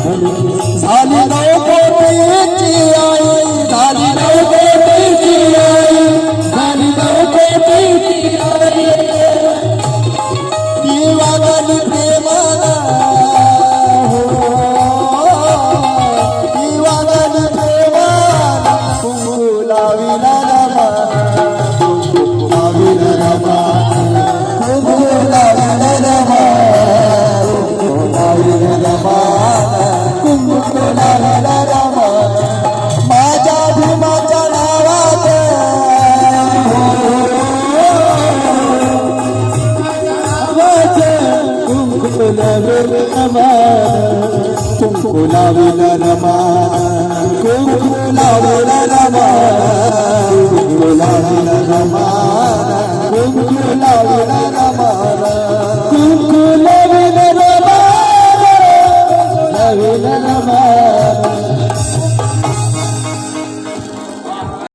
झाली नवकोटीची आई, झाली नवकोटीची आई, झाली नवकोटीची आई, ती वागली प्रेमाला हो, ती वागली प्रेमाला, कुंकू लाविला रमा, कुंकू लाविला रमा, कुंकू लाविला रमा, कुंकू लाविला रमा, कुंकू लाविला रमा, माझ्या भीमाच्या नावात कुंकू लाविला रमा, कुंकू लाविला रमा, कुंकू लाविला रमा, कुंकू लाविला रमा, कुंकू लाविला रमा, कुंकू लाविला रमा, लाविला रमा.